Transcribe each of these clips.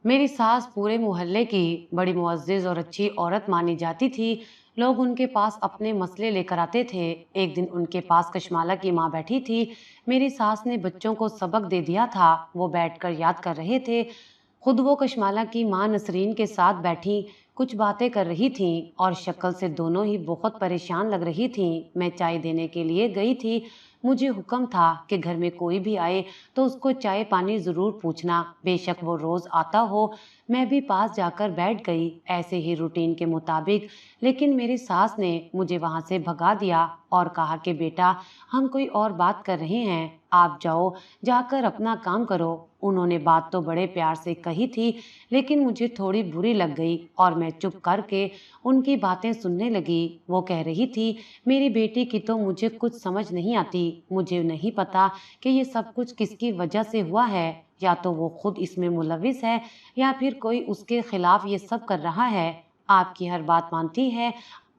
मेरी सास पूरे मोहल्ले की बड़ी मुअज़्ज़िज़ और अच्छी औरत मानी जाती थी। लोग उनके पास अपने मसले लेकर आते थे। एक दिन उनके पास कशमाला की माँ बैठी थी। मेरी सास ने बच्चों को सबक दे दिया था, वो बैठकर याद कर रहे थे। खुद वो कशमाला की माँ नसरीन के साथ बैठी कुछ बातें कर रही थीं और शक्ल से दोनों ही बहुत परेशान लग रही थीं। मैं चाय देने के लिए गई थी। मुझे हुक्म था कि घर में कोई भी आए तो उसको चाय पानी जरूर पूछना, बेशक वो रोज आता हो। मैं भी पास जाकर बैठ गई ऐसे ही रूटीन के मुताबिक। लेकिन मेरी सास ने मुझे वहां से भगा दिया और कहा कि बेटा, हम कोई और बात कर रहे हैं, आप जाओ, जाकर अपना काम करो। उन्होंने बात तो बड़े प्यार से कही थी, लेकिन मुझे थोड़ी बुरी लग गई और मैं चुप करके उनकी बातें सुनने लगी। वो कह रही थी, मेरी बेटी की तो मुझे कुछ समझ नहीं आती। मुझे नहीं पता कि ये सब कुछ किसकी वजह से हुआ है। या तो वो खुद इसमें मुलविस है या फिर कोई उसके खिलाफ ये सब कर रहा है। आपकी हर बात मानती है।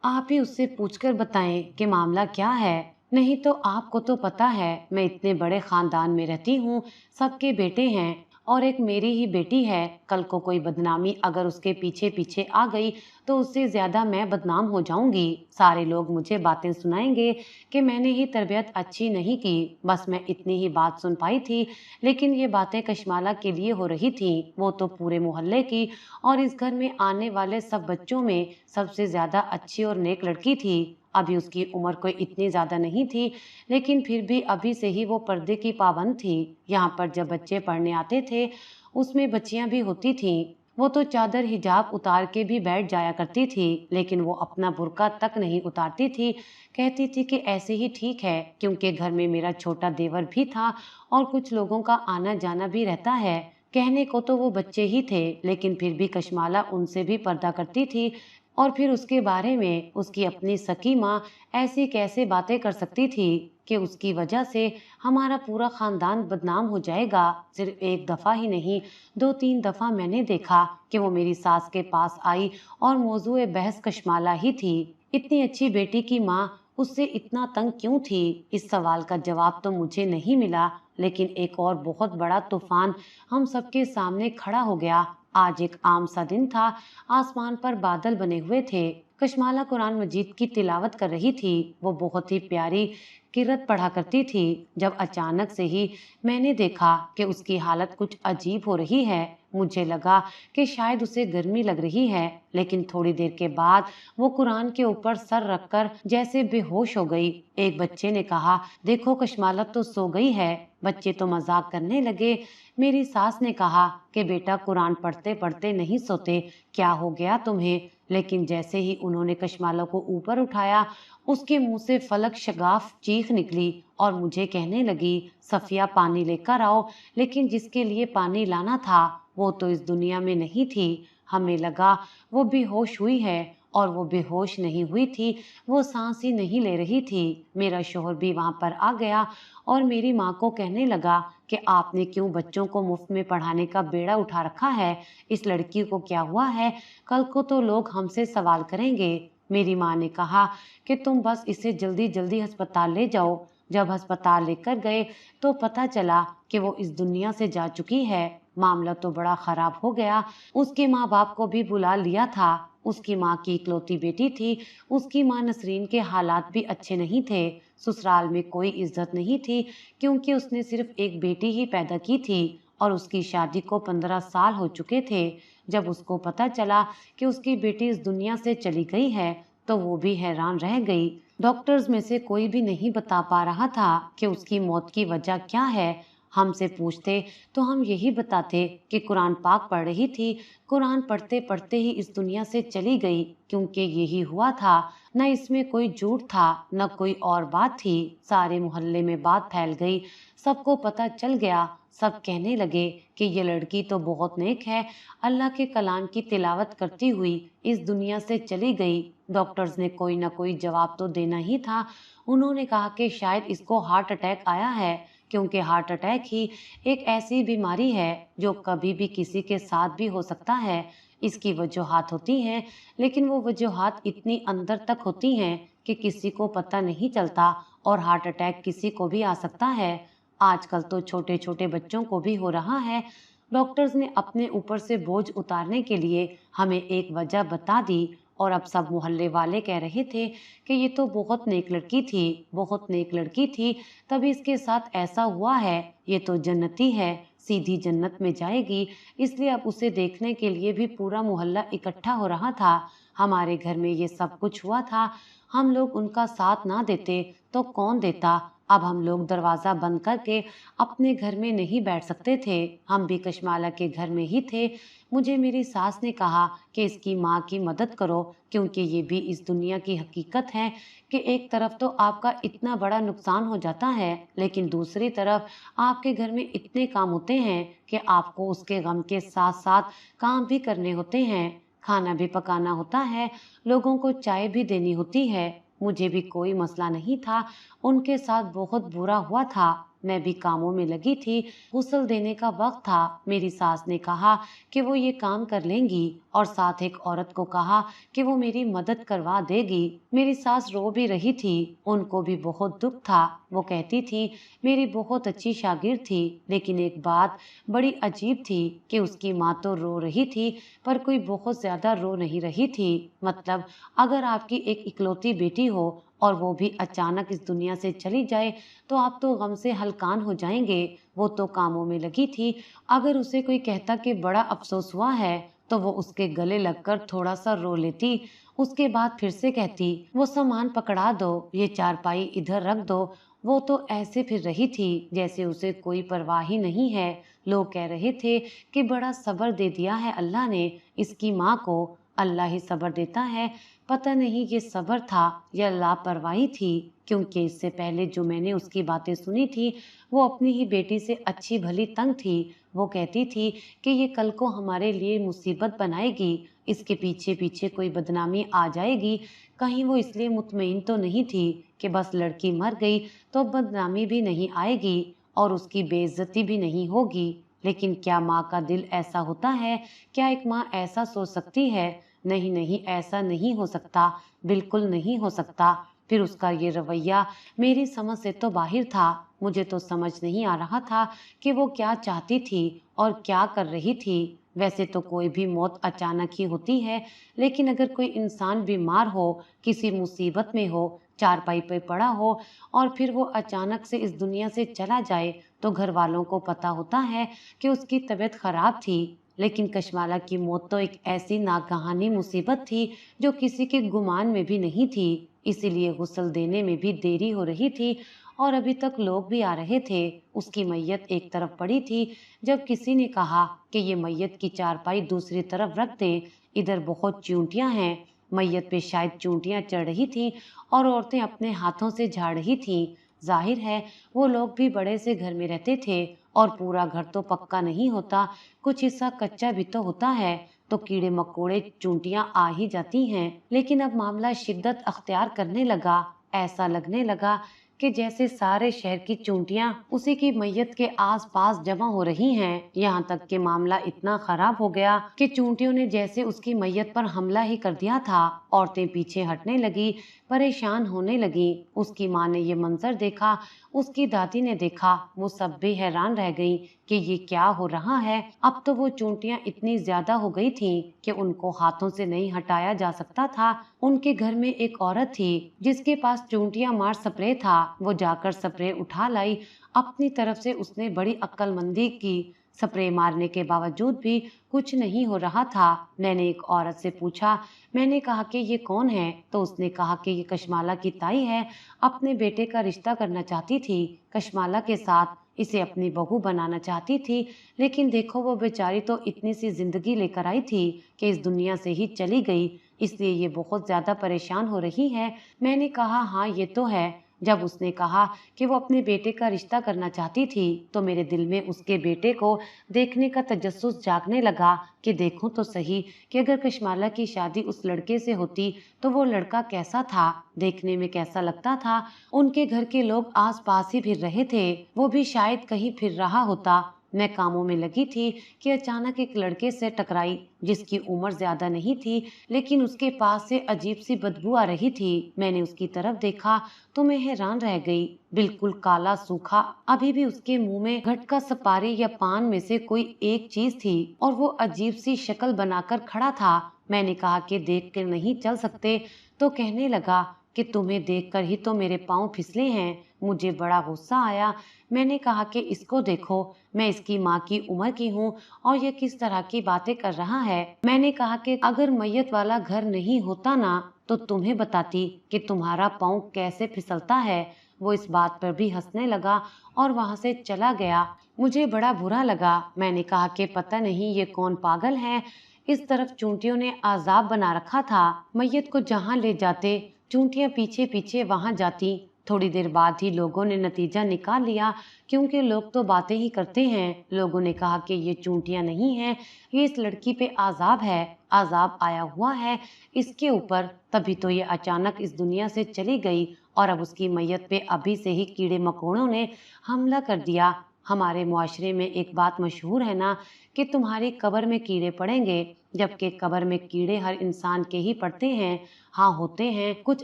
आप ही उससे पूछकर बताएं कि मामला क्या है। नहीं तो आपको तो पता है, मैं इतने बड़े खानदान में रहती हूँ, सबके बेटे हैं और एक मेरी ही बेटी है। कल को कोई बदनामी अगर उसके पीछे पीछे आ गई तो उससे ज्यादा मैं बदनाम हो जाऊंगी। सारे लोग मुझे बातें सुनाएंगे कि मैंने ही तरबियत अच्छी नहीं की। बस मैं इतनी ही बात सुन पाई थी, लेकिन ये बातें कशमाला के लिए हो रही थी। वो तो पूरे मोहल्ले की और इस घर में आने वाले सब बच्चों में सबसे ज्यादा अच्छी और नेक लड़की थी। अभी उसकी उम्र कोई इतनी ज्यादा नहीं थी, लेकिन फिर भी अभी से ही वो पर्दे की पाबंद थी। यहाँ पर जब बच्चे पढ़ने आते थे, उसमें बच्चियां भी होती थीं। वो तो चादर हिजाब उतार के भी बैठ जाया करती थी, लेकिन वो अपना बुर्का तक नहीं उतारती थी। कहती थी कि ऐसे ही ठीक है, क्योंकि घर में मेरा छोटा देवर भी था और कुछ लोगों का आना जाना भी रहता है। कहने को तो वो बच्चे ही थे, लेकिन फिर भी कशमाला उनसे भी पर्दा करती थी। और फिर उसके बारे में उसकी अपनी सकी माँ ऐसी कैसे बातें कर सकती थी कि उसकी वजह से हमारा पूरा खानदान बदनाम हो जाएगा। सिर्फ एक दफा ही नहीं, दो तीन दफा मैंने देखा कि वो मेरी सास के पास आई और मौजूए बहस कशमाला ही थी। इतनी अच्छी बेटी की माँ उससे इतना तंग क्यों थी? इस सवाल का जवाब तो मुझे नहीं मिला, लेकिन एक और बहुत बड़ा तूफान हम सबके सामने खड़ा हो गया। आज एक आम सा दिन था। आसमान पर बादल बने हुए थे। कशमाला कुरान मजीद की तिलावत कर रही थी। वो बहुत ही प्यारी किरत पढ़ा करती थी। जब अचानक से ही मैंने देखा कि उसकी हालत कुछ अजीब हो रही है। मुझे लगा कि शायद उसे गर्मी लग रही है, लेकिन थोड़ी देर के बाद वो कुरान के ऊपर सर रखकर जैसे बेहोश हो गई। एक बच्चे ने कहा, देखो कशमाला तो सो गई है। बच्चे तो मजाक करने लगे। मेरी सास ने कहा कि बेटा, कुरान पढ़ते पढ़ते नहीं सोते, क्या हो गया तुम्हें? लेकिन जैसे ही उन्होंने कशमाला को ऊपर उठाया, उसके मुंह से फलक शगाफ चीख निकली और मुझे कहने लगी, सफिया पानी लेकर आओ। लेकिन जिसके लिए पानी लाना था वो तो इस दुनिया में नहीं थी। हमें लगा वो बेहोश हुई है, और वो बेहोश नहीं हुई थी, वो सांस ही नहीं ले रही थी। मेरा शोहर भी वहां पर आ गया और मेरी माँ को कहने लगा कि आपने क्यों बच्चों को मुफ्त में पढ़ाने का बेड़ा उठा रखा है? इस लड़की को क्या हुआ है? कल को तो लोग हमसे सवाल करेंगे। मेरी माँ ने कहा कि तुम बस इसे जल्दी जल्दी अस्पताल ले जाओ। जब अस्पताल लेकर गए तो पता चला कि वो इस दुनिया से जा चुकी है। मामला तो बड़ा खराब हो गया। उसके माँ बाप को भी बुला लिया था। उसकी माँ की इकलौती बेटी थी। उसकी माँ नसरीन के हालात भी अच्छे नहीं थे। ससुराल में कोई इज्जत नहीं थी, क्योंकि उसने सिर्फ एक बेटी ही पैदा की थी और उसकी शादी को 15 साल हो चुके थे। जब उसको पता चला कि उसकी बेटी इस दुनिया से चली गई है, तो वो भी हैरान रह गई। डॉक्टर्स में से कोई भी नहीं बता पा रहा था कि उसकी मौत की वजह क्या है। हमसे पूछते तो हम यही बताते कि कुरान पाक पढ़ रही थी, कुरान पढ़ते पढ़ते ही इस दुनिया से चली गई, क्योंकि यही हुआ था। न इसमें कोई झूठ था, न कोई और बात थी। सारे मोहल्ले में बात फैल गई, सबको पता चल गया। सब कहने लगे कि ये लड़की तो बहुत नेक है, अल्लाह के कलाम की तिलावत करती हुई इस दुनिया से चली गई। डॉक्टर्स ने कोई ना कोई जवाब तो देना ही था। उन्होंने कहा कि शायद इसको हार्ट अटैक आया है, क्योंकि हार्ट अटैक ही एक ऐसी बीमारी है जो कभी भी किसी के साथ भी हो सकता है। इसकी वजूहात होती हैं, लेकिन वो वजूहात इतनी अंदर तक होती हैं कि किसी को पता नहीं चलता, और हार्ट अटैक किसी को भी आ सकता है। आजकल तो छोटे छोटे बच्चों को भी हो रहा है। डॉक्टर्स ने अपने ऊपर से बोझ उतारने के लिए हमें एक वजह बता दी और अब सब मोहल्ले वाले कह रहे थे कि ये तो बहुत नेक लड़की थी, बहुत नेक लड़की थी, तभी इसके साथ ऐसा हुआ है। ये तो जन्नती है, सीधी जन्नत में जाएगी। इसलिए अब उसे देखने के लिए भी पूरा मोहल्ला इकट्ठा हो रहा था। हमारे घर में ये सब कुछ हुआ था। हम लोग उनका साथ ना देते तो कौन देता। अब हम लोग दरवाजा बंद करके अपने घर में नहीं बैठ सकते थे। हम भी कशमाला के घर में ही थे। मुझे मेरी सास ने कहा कि इसकी माँ की मदद करो, क्योंकि ये भी इस दुनिया की हकीकत है कि एक तरफ तो आपका इतना बड़ा नुकसान हो जाता है, लेकिन दूसरी तरफ आपके घर में इतने काम होते हैं कि आपको उसके गम के साथ साथ काम भी करने होते हैं। खाना भी पकाना होता है, लोगों को चाय भी देनी होती है। मुझे भी कोई मसला नहीं था, उनके साथ बहुत बुरा हुआ था। मैं भी कामों में लगी थी। गुस्ल देने का वक्त था। मेरी सास ने कहा कि वो ये काम कर लेंगी और साथ एक औरत को कहा कि वो मेरी मदद करवा देगी। मेरी सास रो भी रही थी, उनको भी बहुत दुख था। वो कहती थी मेरी बहुत अच्छी शागिर्द थी, लेकिन एक बात बड़ी अजीब थी कि उसकी माँ तो रो रही थी पर कोई बहुत ज्यादा रो नहीं रही थी। मतलब अगर आपकी एक इकलौती बेटी हो और वो भी अचानक इस दुनिया से चली जाए तो आप तो गम से हलकान हो जाएंगे। वो तो कामों में लगी थी। अगर उसे कोई कहता कि बड़ा अफसोस हुआ है तो वो उसके गले लगकर थोड़ा सा रो लेती। उसके बाद फिर से कहती वो सामान पकड़ा दो, ये चारपाई इधर रख दो। वो तो ऐसे फिर रही थी जैसे उसे कोई परवाह ही नहीं है। लोग कह रहे थे कि बड़ा सब्र दे दिया है अल्लाह ने इसकी माँ को। अल्लाह ही सब्र देता है। पता नहीं ये सब्र था या लापरवाही थी, क्योंकि इससे पहले जो मैंने उसकी बातें सुनी थी वो अपनी ही बेटी से अच्छी भली तंग थी। वो कहती थी कि ये कल को हमारे लिए मुसीबत बनाएगी, इसके पीछे पीछे कोई बदनामी आ जाएगी। कहीं वो इसलिए मुतमईन तो नहीं थी कि बस लड़की मर गई तो बदनामी भी नहीं आएगी और उसकी बेइज्जती भी नहीं होगी। लेकिन क्या माँ का दिल ऐसा होता है? क्या एक माँ ऐसा सोच सकती है? नहीं नहीं, ऐसा नहीं हो सकता, बिल्कुल नहीं हो सकता। फिर उसका ये रवैया मेरी समझ से तो बाहर था। मुझे तो समझ नहीं आ रहा था कि वो क्या चाहती थी और क्या कर रही थी। वैसे तो कोई भी मौत अचानक ही होती है, लेकिन अगर कोई इंसान बीमार हो, किसी मुसीबत में हो, चारपाई पे पड़ा हो और फिर वो अचानक से इस दुनिया से चला जाए तो घर वालों को पता होता है कि उसकी तबीयत खराब थी। लेकिन कशमाला की मौत तो एक ऐसी नागहानी मुसीबत थी जो किसी के गुमान में भी नहीं थी। इसीलिए गुस्ल देने में भी देरी हो रही थी और अभी तक लोग भी आ रहे थे। उसकी मैयत एक तरफ पड़ी थी जब किसी ने कहा कि ये मैयत की चारपाई दूसरी तरफ रख दें, इधर बहुत चूंटियां हैं। मैयत पे शायद चूंटियां चढ़ रही थी और औरतें अपने हाथों से झाड़ रही थीं। जाहिर है वो लोग भी बड़े से घर में रहते थे और पूरा घर तो पक्का नहीं होता, कुछ हिस्सा कच्चा भी तो होता है। तो कीड़े मकोड़े चूंटियां आ ही जाती हैं। लेकिन अब मामला शिद्दत अख्तियार करने लगा। ऐसा लगने लगा कि जैसे सारे शहर की चूंटियां उसी की मैयत के आसपास जमा हो रही हैं। यहाँ तक कि मामला इतना खराब हो गया कि चूंटियों ने जैसे उसकी मैयत पर हमला ही कर दिया था। औरतें पीछे हटने लगी, परेशान होने लगी। उसकी माँ ने ये मंजर देखा, उसकी दादी ने देखा, वो सब भी हैरान रह गई कि ये क्या हो रहा है। अब तो वो चूंटियां इतनी ज्यादा हो गई थीं कि उनको हाथों से नहीं हटाया जा सकता था। उनके घर में एक औरत थी जिसके पास चूंटियां मार स्प्रे था। वो जाकर स्प्रे उठा लाई। अपनी तरफ से उसने बड़ी अक्लमंदी की। स्प्रे मारने के बावजूद भी कुछ नहीं हो रहा था। मैंने एक औरत से पूछा, मैंने कहा कि ये कौन है? तो उसने कहा कि ये कशमाला की ताई है, अपने बेटे का रिश्ता करना चाहती थी कशमाला के साथ, इसे अपनी बहू बनाना चाहती थी। लेकिन देखो वो बेचारी तो इतनी सी जिंदगी लेकर आई थी कि इस दुनिया से ही चली गई, इसलिए ये बहुत ज्यादा परेशान हो रही है। मैंने कहा हाँ ये तो है। जब उसने कहा कि वो अपने बेटे का रिश्ता करना चाहती थी तो मेरे दिल में उसके बेटे को देखने का तजस्सुस जागने लगा कि देखूं तो सही कि अगर कशमाला की शादी उस लड़के से होती तो वो लड़का कैसा था, देखने में कैसा लगता था। उनके घर के लोग आस पास ही फिर रहे थे, वो भी शायद कहीं फिर रहा होता। मैं कामों में लगी थी कि अचानक एक लड़के से टकराई जिसकी उम्र ज्यादा नहीं थी, लेकिन उसके पास से अजीब सी बदबू आ रही थी। मैंने उसकी तरफ देखा तो मैं हैरान रह गई। बिल्कुल काला सूखा, अभी भी उसके मुंह में गटका, सुपारी या पान में से कोई एक चीज थी और वो अजीब सी शक्ल बनाकर खड़ा था। मैंने कहा कि देख कर नहीं चल सकते, तो कहने लगा कि तुम्हें देखकर ही तो मेरे पांव फिसले हैं। मुझे बड़ा गुस्सा आया। मैंने कहा कि इसको देखो, मैं इसकी माँ की उम्र की हूँ और ये किस तरह की बातें कर रहा है। मैंने कहा कि अगर मैयत वाला घर नहीं होता ना तो तुम्हें बताती कि तुम्हारा पाँव कैसे फिसलता है। वो इस बात पर भी हंसने लगा और वहां से चला गया। मुझे बड़ा बुरा लगा। मैंने कहा कि पता नहीं ये कौन पागल है। इस तरफ चूंटियों ने आजाब बना रखा था। मैयत को जहां ले जाते चूंटियां पीछे पीछे वहां जाती। थोड़ी देर बाद ही लोगों ने नतीजा निकाल लिया, क्योंकि लोग तो बातें ही करते हैं। लोगों ने कहा कि ये चूंटियां नहीं हैं, ये इस लड़की पे आजाब है, आजाब आया हुआ है इसके ऊपर, तभी तो ये अचानक इस दुनिया से चली गई और अब उसकी मैयत पे अभी से ही कीड़े मकोड़ों ने हमला कर दिया। हमारे मुआशरे में एक बात मशहूर है ना कि तुम्हारी कब्र में कीड़े पड़ेंगे, जबकि कब्र में कीड़े हर इंसान के ही पड़ते हैं। हाँ, होते हैं कुछ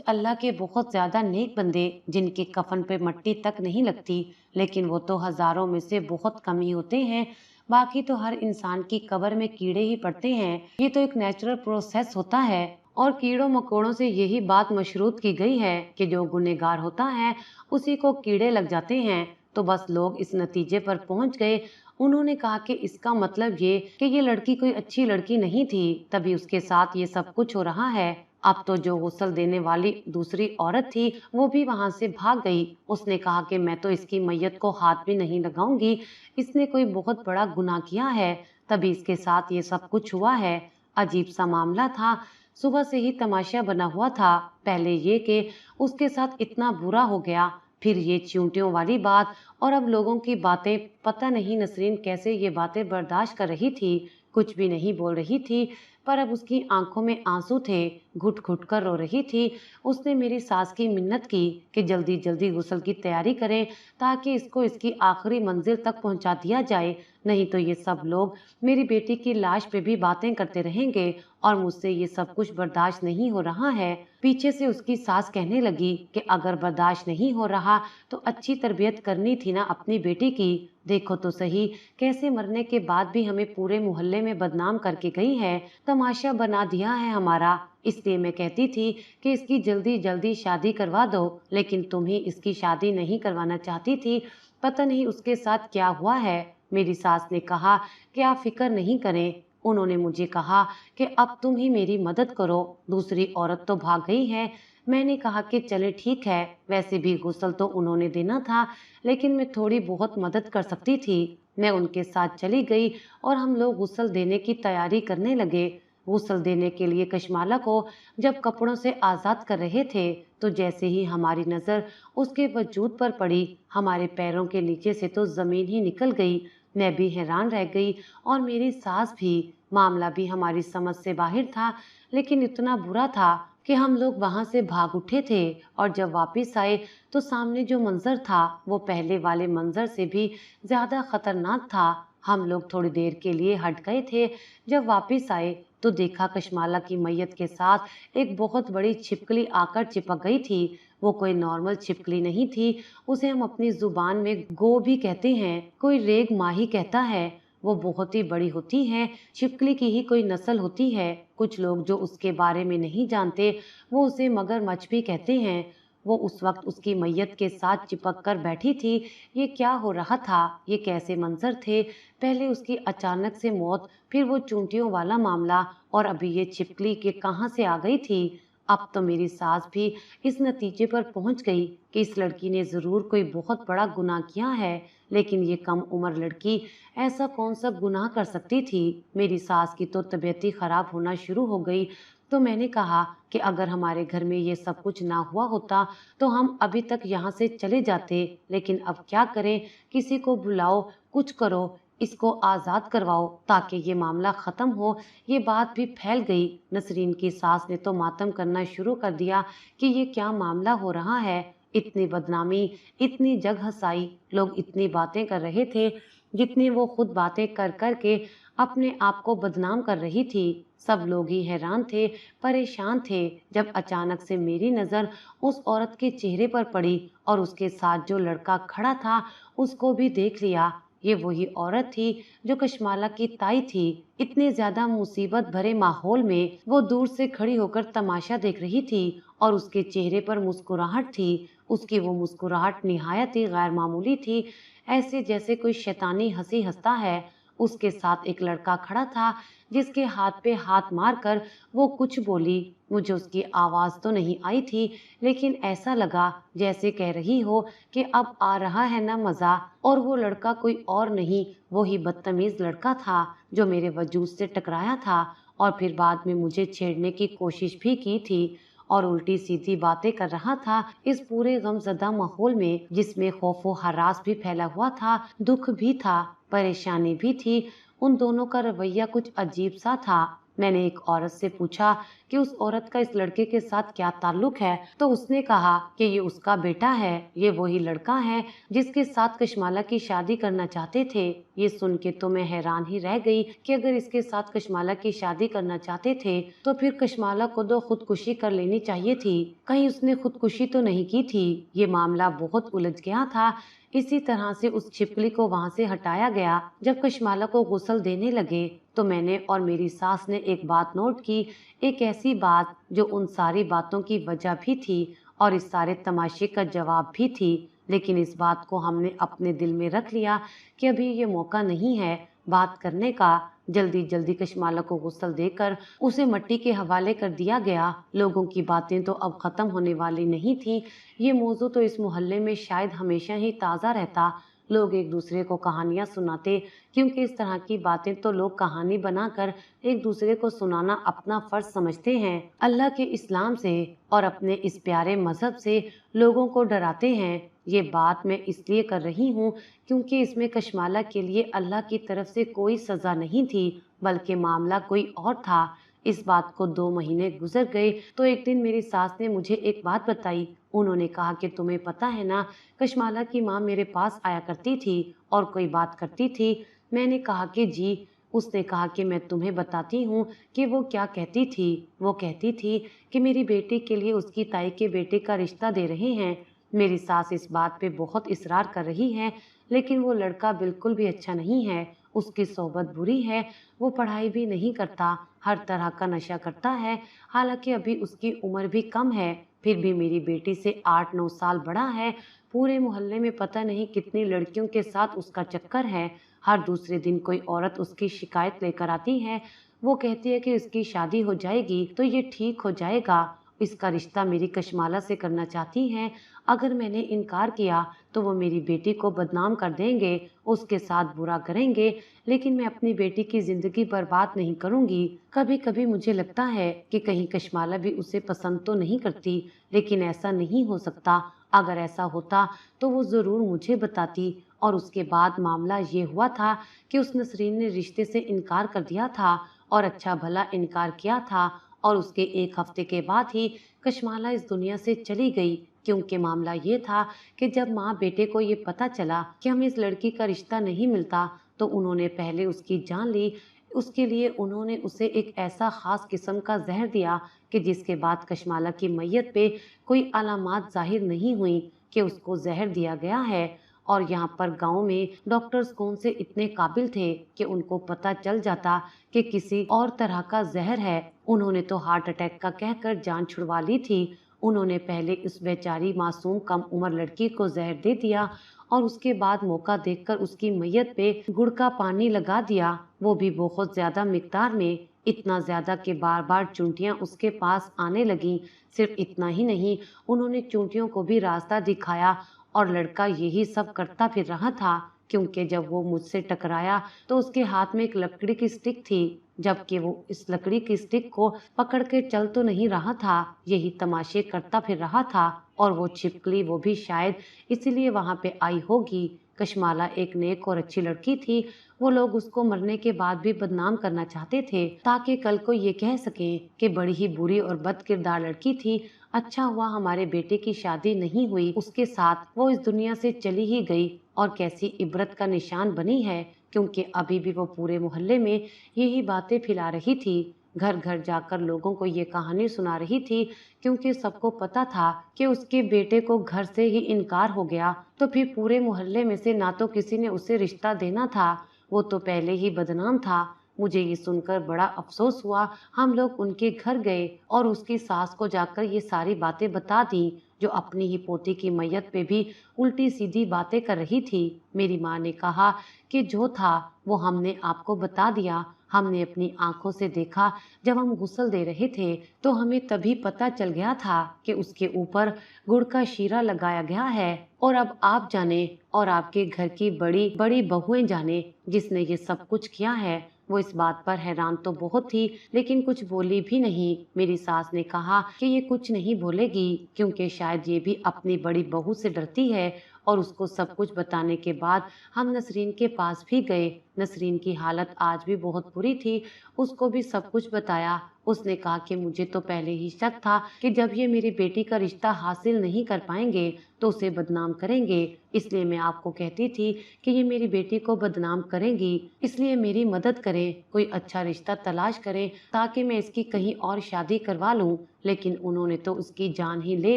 अल्लाह के बहुत ज्यादा नेक बंदे जिनके कफन पे मट्टी तक नहीं लगती, लेकिन वो तो हजारों में से बहुत कम ही होते हैं। बाकी तो हर इंसान की कब्र में कीड़े ही पड़ते हैं। ये तो एक नेचुरल प्रोसेस होता है और कीड़ों मकोड़ों से यही बात मशरूत की गई है कि जो गुनहगार होता है उसी को कीड़े लग जाते हैं। तो बस लोग इस नतीजे पर पहुंच गए। उन्होंने कहा कि इसका मतलब ये कि ये लड़की कोई अच्छी लड़की नहीं थी, तभी उसके साथ ये सब कुछ हो रहा है। अब तो जो गुस्ल देने वाली दूसरी औरत थी वो भी वहां से भाग गई। उसने कहा कि मैं तो इसकी मैयत को हाथ भी नहीं लगाऊंगी, इसने कोई बहुत बड़ा गुनाह किया है, तभी इसके साथ ये सब कुछ हुआ है। अजीब सा मामला था। सुबह से ही तमाशा बना हुआ था। पहले ये कि उसके साथ इतना बुरा हो गया, फिर ये चींटियों वाली बात और अब लोगों की बातें। पता नहीं नसरीन कैसे ये बातें बर्दाश्त कर रही थी, कुछ भी नहीं बोल रही थी, पर अब उसकी आंखों में आंसू थे, घुट घुट कर रो रही थी। उसने मेरी सास की मिन्नत की कि जल्दी जल्दी गुस्ल की तैयारी करें ताकि इसको इसकी आखिरी मंजिल तक पहुंचा दिया जाए, नहीं तो ये सब लोग मेरी बेटी की लाश पे भी बातें करते रहेंगे और मुझसे ये सब कुछ बर्दाश्त नहीं हो रहा है। पीछे से उसकी सास कहने लगी कि अगर बर्दाश्त नहीं हो रहा तो अच्छी तरबियत करनी थी ना अपनी बेटी की। देखो तो सही कैसे मरने के बाद भी हमें पूरे मोहल्ले में बदनाम करके गई है, तमाशा बना दिया है हमारा। इसलिए मैं कहती थी कि इसकी जल्दी जल्दी शादी करवा दो, लेकिन तुम ही इसकी शादी नहीं करवाना चाहती थी। पता नहीं उसके साथ क्या हुआ है। मेरी सास ने कहा कि आप फिक्र नहीं करें। उन्होंने मुझे कहा कि अब तुम ही मेरी मदद करो, दूसरी औरत तो भाग गई है। मैंने कहा कि चले ठीक है, वैसे भी गुस्ल तो उन्होंने देना था, लेकिन मैं थोड़ी बहुत मदद कर सकती थी। मैं उनके साथ चली गई और हम लोग गुस्ल देने की तैयारी करने लगे। गुस्ल देने के लिए कशमाला को जब कपड़ों से आजाद कर रहे थे तो जैसे ही हमारी नजर उसके वजूद पर पड़ी, हमारे पैरों के नीचे से तो जमीन ही निकल गई। मैं भी हैरान रह गई और मेरी सास भी। मामला भी हमारी समझ से बाहर था, लेकिन इतना बुरा था कि हम लोग वहां से भाग उठे थे और जब वापस आए तो सामने जो मंजर था वो पहले वाले मंजर से भी ज्यादा खतरनाक था। हम लोग थोड़ी देर के लिए हट गए थे। जब वापस आए तो देखा कशमाला की मैयत के साथ एक बहुत बड़ी छिपकली आकर चिपक गई थी। वो कोई नॉर्मल छिपकली नहीं थी, उसे हम अपनी जुबान में गो भी कहते हैं, कोई रेग माही कहता है। वो बहुत ही बड़ी होती है, छिपकली की ही कोई नस्ल होती है। कुछ लोग जो उसके बारे में नहीं जानते वो उसे मगरमच्छ भी कहते हैं। वो उस वक्त उसकी मैयत के साथ चिपक कर बैठी थी। ये क्या हो रहा था, ये कैसे मंजर थे, पहले उसकी अचानक से मौत, फिर वो चूंटियों वाला मामला और अभी ये छिपकली के कहाँ से आ गई थी। अब तो मेरी सास भी इस नतीजे पर पहुंच गई कि इस लड़की ने जरूर कोई बहुत बड़ा गुनाह किया है, लेकिन ये कम उम्र लड़की ऐसा कौन सा गुनाह कर सकती थी। मेरी सास की तो तबीयत ही खराब होना शुरू हो गई। तो मैंने कहा कि अगर हमारे घर में ये सब कुछ ना हुआ होता तो हम अभी तक यहाँ से चले जाते, लेकिन अब क्या करें, किसी को बुलाओ, कुछ करो, इसको आजाद करवाओ ताकि ये मामला खत्म हो। ये बात भी फैल गई। नसरीन की सास ने तो मातम करना शुरू कर दिया कि ये क्या मामला हो रहा है, इतनी बदनामी, इतनी जग हंसाई, लोग इतनी बातें कर रहे थे। जितनी वो खुद बातें कर कर के अपने आप को बदनाम कर रही थी। सब लोग ही हैरान थे, परेशान थे, जब अचानक से मेरी नज़र उस औरत के चेहरे पर पड़ी और उसके साथ जो लड़का खड़ा था, उसको भी देख लिया। ये वही औरत थी जो कशमाला की ताई थी। इतने ज्यादा मुसीबत भरे माहौल में वो दूर से खड़ी होकर तमाशा देख रही थी और उसके चेहरे पर मुस्कुराहट थी। उसकी वो मुस्कुराहट निहायत ही गैर मामूली थी, ऐसे जैसे कोई शैतानी हंसी हंसता है। उसके साथ एक लड़का खड़ा था जिसके हाथ पे हाथ मारकर वो कुछ बोली। मुझे उसकी आवाज तो नहीं आई थी, लेकिन ऐसा लगा जैसे कह रही हो कि अब आ रहा है ना मजा। और वो लड़का कोई और नहीं, वो ही बदतमीज लड़का था जो मेरे वजूद से टकराया था और फिर बाद में मुझे छेड़ने की कोशिश भी की थी और उल्टी सीधी बातें कर रहा था। इस पूरे गमज़दा माहौल में, जिसमें खौफ व हरास भी फैला हुआ था, दुख भी था, परेशानी भी थी, उन दोनों का रवैया कुछ अजीब सा था। मैंने एक औरत से पूछा कि उस औरत का इस लड़के के साथ क्या ताल्लुक है, तो उसने कहा कि ये उसका बेटा है, ये वही लड़का है जिसके साथ कशमाला की शादी करना चाहते थे। ये सुन के तो मैं हैरान ही रह गई कि अगर इसके साथ कशमाला की शादी करना चाहते थे तो फिर कशमाला को तो खुदकुशी कर लेनी चाहिए थी। कहीं उसने खुदकुशी तो नहीं की थी। ये मामला बहुत उलझ गया था। इसी तरह से उस छिपकली को वहां से हटाया गया। जब कशमाला को गुस्ल देने लगे तो मैंने और मेरी सास ने एक बात नोट की, एक ऐसी बात जो उन सारी बातों की वजह भी थी और इस सारे तमाशे का जवाब भी थी। लेकिन इस बात को हमने अपने दिल में रख लिया कि अभी ये मौका नहीं है बात करने का। जल्दी जल्दी कशमाला को गुस्ल देकर उसे मट्टी के हवाले कर दिया गया। लोगों की बातें तो अब खत्म होने वाली नहीं थी। ये मौजू तो इस मोहल्ले में शायद हमेशा ही ताज़ा रहता। लोग एक दूसरे को कहानियां सुनाते, क्योंकि इस तरह की बातें तो लोग कहानी बनाकर एक दूसरे को सुनाना अपना फर्ज समझते हैं। अल्लाह के इस्लाम से और अपने इस प्यारे मजहब से लोगों को डराते हैं। ये बात मैं इसलिए कर रही हूँ क्योंकि इसमें कशमाला के लिए अल्लाह की तरफ से कोई सजा नहीं थी, बल्कि मामला कोई और था। इस बात को 2 महीने गुजर गए तो एक दिन मेरी सास ने मुझे एक बात बताई। उन्होंने कहा कि तुम्हें पता है ना, कशमाला की माँ मेरे पास आया करती थी और कोई बात करती थी। मैंने कहा कि जी। उसने कहा कि मैं तुम्हें बताती हूँ कि वो क्या कहती थी। वो कहती थी कि मेरी बेटी के लिए उसकी ताई के बेटे का रिश्ता दे रहे हैं। मेरी सास इस बात पे बहुत इसरार कर रही है, लेकिन वो लड़का बिल्कुल भी अच्छा नहीं है। उसकी सोहबत बुरी है, वो पढ़ाई भी नहीं करता, हर तरह का नशा करता है। हालांकि अभी उसकी उम्र भी कम है, फिर भी मेरी बेटी से 8-9 साल बड़ा है। पूरे मोहल्ले में पता नहीं कितनी लड़कियों के साथ उसका चक्कर है। हर दूसरे दिन कोई औरत उसकी शिकायत लेकर आती है। वो कहती है कि इसकी शादी हो जाएगी तो ये ठीक हो जाएगा। इसका रिश्ता मेरी कशमाला से करना चाहती हैं। अगर मैंने इनकार किया तो वो मेरी बेटी को बदनाम कर देंगे, उसके साथ बुरा करेंगे, लेकिन मैं अपनी बेटी की जिंदगी बर्बाद नहीं करूंगी। कभी कभी मुझे लगता है कि कहीं कशमाला भी उसे पसंद तो नहीं करती, लेकिन ऐसा नहीं हो सकता। अगर ऐसा होता तो वो जरूर मुझे बताती। और उसके बाद मामला ये हुआ था कि उस नसरीन ने रिश्ते से इनकार कर दिया था और अच्छा भला इनकार किया था, और उसके 1 हफ्ते के बाद ही कशमाला इस दुनिया से चली गई। क्योंकि मामला ये था कि जब माँ बेटे को ये पता चला कि हमें इस लड़की का रिश्ता नहीं मिलता, तो उन्होंने पहले उसकी जान ली। उसके लिए उन्होंने उसे एक ऐसा खास किस्म का जहर दिया कि जिसके बाद कशमाला की मैयत पे कोई अलामात जाहिर नहीं हुई कि उसको जहर दिया गया है। और यहाँ पर गांव में डॉक्टर्स कौन से इतने काबिल थे कि उनको पता चल जाता कि किसी और तरह का जहर है। उन्होंने तो हार्ट अटैक का कहकर जान छुड़वा ली थी। उन्होंने पहले उस बेचारी मासूम कम उम्र लड़की को जहर दे दिया और उसके बाद मौका देखकर उसकी मैयत पे गुड़ का पानी लगा दिया, वो भी बहुत ज्यादा मिकदार में। इतना ज्यादा कि बार बार चूंटियां उसके पास आने लगी। सिर्फ इतना ही नहीं, उन्होंने चूंटियों को भी रास्ता दिखाया और लड़का यही सब करता फिर रहा था। क्योंकि जब वो मुझसे टकराया तो उसके हाथ में एक लकड़ी की स्टिक थी, जबकि वो इस लकड़ी की स्टिक को पकड़ के चल तो नहीं रहा था, यही तमाशे करता फिर रहा था। और वो छिपकली, वो भी शायद इसीलिए वहां पे आई होगी। कशमाला एक नेक और अच्छी लड़की थी। वो लोग उसको मरने के बाद भी बदनाम करना चाहते थे ताकि कल को ये कह सकें कि बड़ी ही बुरी और बद किरदार लड़की थी। अच्छा हुआ हमारे बेटे की शादी नहीं हुई उसके साथ, वो इस दुनिया से चली ही गई और कैसी इबरत का निशान बनी है, क्योंकि अभी भी वो पूरे मोहल्ले में यही बातें फैला रही थी। घर घर जाकर लोगों को ये कहानी सुना रही थी, क्योंकि सबको पता था कि उसके बेटे को घर से ही इनकार हो गया, तो फिर पूरे मोहल्ले में से ना तो किसी ने उसे रिश्ता देना था, वो तो पहले ही बदनाम था। मुझे ये सुनकर बड़ा अफसोस हुआ। हम लोग उनके घर गए और उसकी सास को जाकर ये सारी बातें बता दी, जो अपनी ही पोती की मैयत पे भी उल्टी सीधी बातें कर रही थी। मेरी माँ ने कहा कि जो था वो हमने आपको बता दिया। हमने अपनी आंखों से देखा, जब हम गुस्ल दे रहे थे तो हमें तभी पता चल गया था कि उसके ऊपर गुड़ का शीरा लगाया गया है। और अब आप जाने और आपके घर की बड़ी बड़ी बहुएं जाने जिसने ये सब कुछ किया है। वो इस बात पर हैरान तो बहुत थी, लेकिन कुछ बोली भी नहीं। मेरी सास ने कहा कि ये कुछ नहीं बोलेगी, क्योंकि शायद ये भी अपनी बड़ी बहू से डरती है। और उसको सब कुछ बताने के बाद हम नसरीन के पास भी गए। नसरीन की हालत आज भी बहुत बुरी थी। उसको भी सब कुछ बताया। उसने कहा कि मुझे तो पहले ही शक था कि जब ये मेरी बेटी का रिश्ता हासिल नहीं कर पाएंगे तो उसे बदनाम करेंगे, इसलिए मैं आपको कहती थी कि ये मेरी बेटी को बदनाम करेंगी, इसलिए मेरी मदद करें, कोई अच्छा रिश्ता तलाश करें ताकि मैं इसकी कहीं और शादी करवा लूं। लेकिन उन्होंने तो उसकी जान ही ले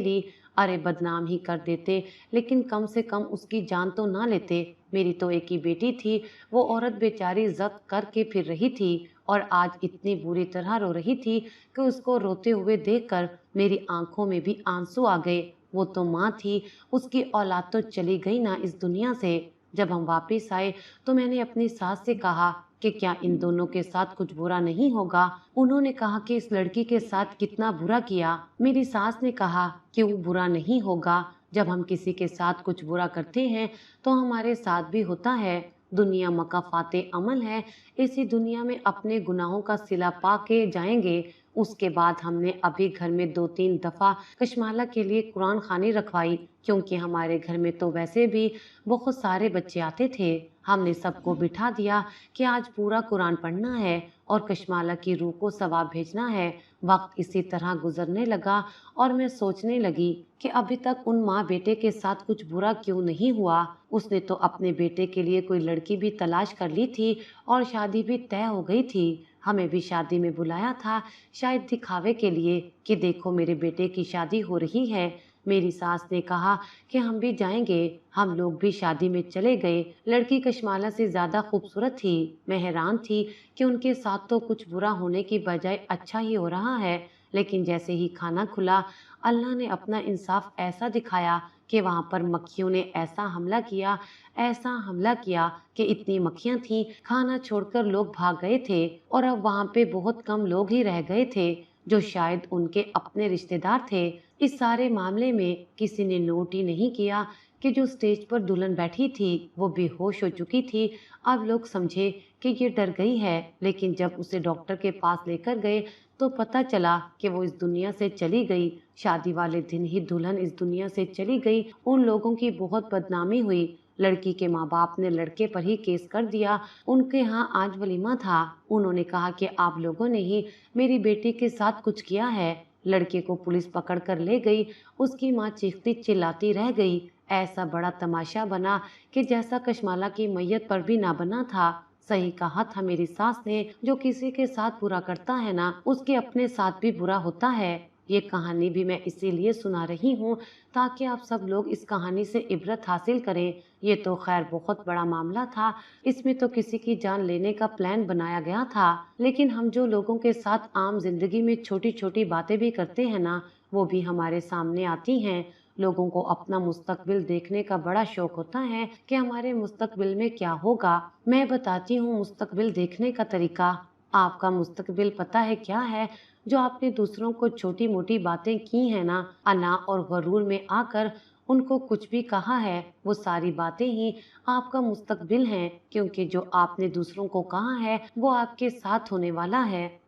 ली। अरे बदनाम ही कर देते, लेकिन कम से कम उसकी जान तो ना लेते। मेरी तो एक ही बेटी थी, वो औरत बेचारी जब्त करके फिर रही थी और आज इतनी बुरी तरह रो रही थी कि उसको रोते हुए देखकर मेरी आंखों में भी आंसू आ गए। वो तो माँ थी, उसकी औलाद तो चली गई ना इस दुनिया से। जब हम वापस आए तो मैंने अपनी सास से कहा कि क्या इन दोनों के साथ कुछ बुरा नहीं होगा। उन्होंने कहा कि इस लड़की के साथ कितना बुरा किया। मेरी सास ने कहा क्यों बुरा नहीं होगा, जब हम किसी के साथ कुछ बुरा करते हैं तो हमारे साथ भी होता है। दुनिया मकाफाते अमल है, इसी दुनिया में अपने गुनाहों का सिला पा के जाएंगे। उसके बाद हमने अभी घर में 2-3 दफा कशमाला के लिए कुरान खानी रखवाई, क्योंकि हमारे घर में तो वैसे भी बहुत सारे बच्चे आते थे। हमने सबको बिठा दिया कि आज पूरा कुरान पढ़ना है और कशमाला की रूह को सवाब भेजना है। वक्त इसी तरह गुजरने लगा और मैं सोचने लगी कि अभी तक उन माँ बेटे के साथ कुछ बुरा क्यों नहीं हुआ। उसने तो अपने बेटे के लिए कोई लड़की भी तलाश कर ली थी और शादी भी तय हो गई थी। हमें भी शादी में बुलाया था, शायद दिखावे के लिए कि देखो मेरे बेटे की शादी हो रही है। मेरी सास ने कहा कि हम भी जाएंगे। हम लोग भी शादी में चले गए। लड़की कशमाला से ज्यादा खूबसूरत थी। मैं हैरान थी कि उनके साथ तो कुछ बुरा होने की बजाय अच्छा ही हो रहा है। लेकिन जैसे ही खाना खुला, अल्लाह ने अपना इंसाफ ऐसा दिखाया कि वहां पर मक्खियों ने ऐसा हमला किया कि इतनी मक्खियां थीं, खाना छोड़कर लोग भाग गए थे और अब वहां पे बहुत कम लोग ही रह गए थे जो शायद उनके अपने रिश्तेदार थे। इस सारे मामले में किसी ने नोट ही नहीं किया कि जो स्टेज पर दुल्हन बैठी थी वो बेहोश हो चुकी थी। अब लोग समझे कि ये डर गई है, लेकिन जब उसे डॉक्टर के पास लेकर गए तो पता चला कि वो इस दुनिया से चली गई। शादी वाले दिन ही दुल्हन इस दुनिया से चली गई। उन लोगों की बहुत बदनामी हुई। लड़की के माँ बाप ने लड़के पर ही केस कर दिया। उनके यहाँ आज वलीमा था। उन्होंने कहा कि आप लोगों ने ही मेरी बेटी के साथ कुछ किया है। लड़के को पुलिस पकड़ कर ले गई। उसकी माँ चीखती चिल्लाती रह गई। ऐसा बड़ा तमाशा बना कि जैसा कशमाला की मैयत पर भी ना बना था। सही कहा था मेरी सास ने, जो किसी के साथ बुरा करता है ना, उसके अपने साथ भी बुरा होता है। ये कहानी भी मैं इसीलिए सुना रही हूँ ताकि आप सब लोग इस कहानी से इबरत हासिल करें। ये तो खैर बहुत बड़ा मामला था। इसमें तो किसी की जान लेने का प्लान बनाया गया था, लेकिन हम जो लोगों के साथ आम जिंदगी में छोटी छोटी बातें भी करते हैं ना, वो भी हमारे सामने आती हैं। लोगों को अपना मुस्तकबिल देखने का बड़ा शौक होता है कि हमारे मुस्तकबिल में क्या होगा। मैं बताती हूँ मुस्तकबिल देखने का तरीका। आपका मुस्तकबिल पता है क्या है? जो आपने दूसरों को छोटी मोटी बातें की हैं ना, अना और गरूर में आकर उनको कुछ भी कहा है, वो सारी बातें ही आपका मुस्तकबिल हैं, क्योंकि जो आपने दूसरों को कहा है वो आपके साथ होने वाला है।